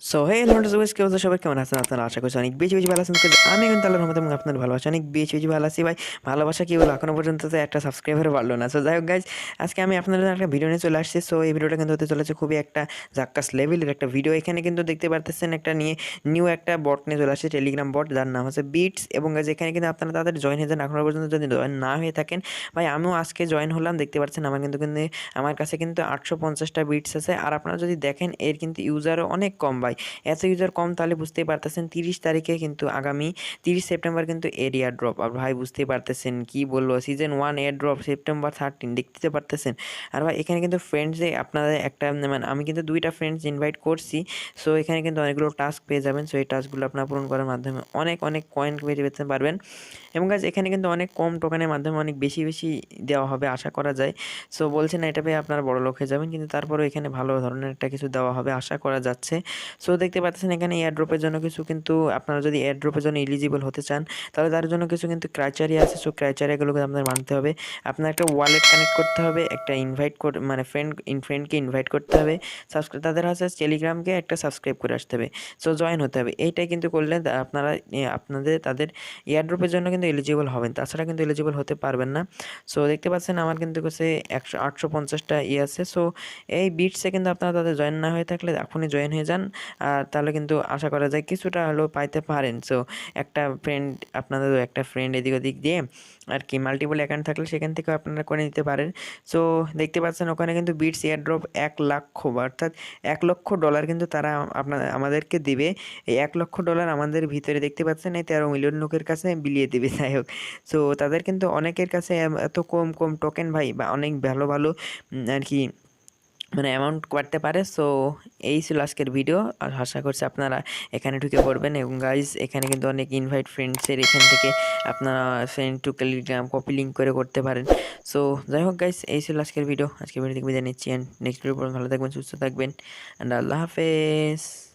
So hey hello guys, কেউ সবাই কেমন আছেন? আপনারা আশা করছি অনেক বেশি বেশি ভালো আছেন। কিন্তু আমি কিন্তু আল্লাহর রহমতে এবং আপনার ভালোবাসা অনেক বেশি বেশি ভালো আছি ভাই। ভালোবাসা কি বলবো, এখনো পর্যন্ত তো একটা সাবস্ক্রাইবার বাড়লো না। সো যাই হোক গাইস, আজকে আমি আপনাদের জন্য একটা ভিডিও নিয়ে চলে আসছি। সো এই ভিডিওটা কিন্তু হতে চলেছে খুবই একটা জাক্কাস লেভেলের একটা ভিডিও। এখানে কিন্তু দেখতে পারতেছেন একটা নিউ একটা বট নিয়ে চলে আসছে, টেলিগ্রাম বট, যার নাম হচ্ছে বিটস। এবং গাইস এখানে কিন্তু আপনারা তাদের জয়েন হয়ে যান। এখনো পর্যন্ত যদি জয়েন না হয়ে থাকেন ভাই, আমিও আজকে জয়েন হলাম। দেখতে পাচ্ছেন কিন্তু আমার কাছে কিন্তু 850টা বিটস আছে। আর আপনারা যদি দেখেন এর কিন্তু ইউজারও অনেক কম ভাই। এত ইউজার কম তাহলে বুঝতেই পারতেছেন 30 তারিখে কিন্তু আগামী 30 সেপ্টেম্বর কিন্তু এয়ার ড্রপ। আর ভাই বুঝতেই পারতেছেন কি বলবো, সিজন 1 এয়ার ড্রপ সেপ্টেম্বর 13, দেখতে পারতেছেন। আর ভাই এখানে কিন্তু ফ্রেন্ডসে আপনাদের একটা মানে আমি কিন্তু 2টা ফ্রেন্ডস ইনভাইট করছি। সো এখানে কিন্তু অনেকগুলো টাস্ক পেয়ে যাবেন। সো এই টাস্কগুলো আপনারা পূরণ করার মাধ্যমে অনেক অনেক কয়েন পেয়ে পেতে পারবেন। এবং গাইজ এখানে কিন্তু অনেক কম টোকেনের মাধ্যমে অনেক বেশি বেশি দেওয়া হবে আশা করা যায়। সো বলছে না এটা পেয়ে আপনারা বড়লোক হয়ে যাবেন, কিন্তু তারপরেও এখানে ভালো ধরনের একটা কিছু দেওয়া হবে আশা করা যাচ্ছে। সো দেখতে পাচ্ছেন এখানে এয়ার ড্রপের জন্য কিছু কিন্তু আপনারা যদি এয়ার ড্রপের জন্য এলিজিবল হতে চান তাহলে তার জন্য কিছু কিন্তু ক্রাইটেরিয়া আছে। সো ক্রাইটেরিয়াগুলোকে আপনাদের মানতে হবে। আপনার একটা ওয়ালেট কানেক্ট করতে হবে, একটা ইনভাইট কোড মানে ফ্রেন্ডকে ইনভাইট করতে হবে, তাদের হচ্ছে টেলিগ্রামকে একটা সাবস্ক্রাইব করে আসতে হবে। সো জয়েন হতে হবে। এইটাই কিন্তু করলে আপনারা আপনাদের তাদের এয়ারড্রপের জন্য কিন্তু এলিজিবল হবেন, তাছাড়া কিন্তু এলিজিবল হতে পারবেন না। সো দেখতে পাচ্ছেন আমার কিন্তু কাছে 850টা আছে। সো এই বিটসে কিন্তু আপনারা তাদের জয়েন না হয়ে থাকলে এখনই জয়েন হয়ে যান। আর তাহলে কিন্তু আশা করা যায় কিছুটা হলেও পাইতে পারেন। সো আপনাদের একটা ফ্রেন্ড এদিক ওদিক দিয়ে আর কি মাল্টিপল অ্যাকাউন্ট থাকলে সেখান থেকেও আপনারা করে নিতে পারেন। সো দেখতে পাচ্ছেন ওখানে কিন্তু বিটস এয়ারড্রপ 1 লাখ, অর্থাৎ $1 লক্ষ কিন্তু তারা আমাদেরকে দিবে। এই $1 লক্ষ আমাদের ভিতরে দেখতে পাচ্ছেন এই 13 মিলিয়ন লোকের কাছে বিলিয়ে দেবে। যাই হোক, সো তাদের কিন্তু অনেকের কাছে এত কম কম টোকেন ভাই, বা অনেক ভালো ভালো আর কি মানে অ্যামাউন্ট করতে পারে। সো এই ছিল আজকের ভিডিও। আর আশা করছি আপনারা এখানে ঢুকে পড়বেন। এবং গাইজ এখানে কিন্তু অনেক ইনভাইট ফ্রেন্ডসের এখান থেকে আপনারা send to Telegram copy link করে করতে পারেন। সো যাই হোক গাইজ, এই ছিল আজকের ভিডিও থেকে বিদায় নিচ্ছি। অ্যান্ড নেক্সট ভিডিও ভালো থাকবেন, সুস্থ থাকবেন, অ্যান্ড আল্লাহ হাফেজ।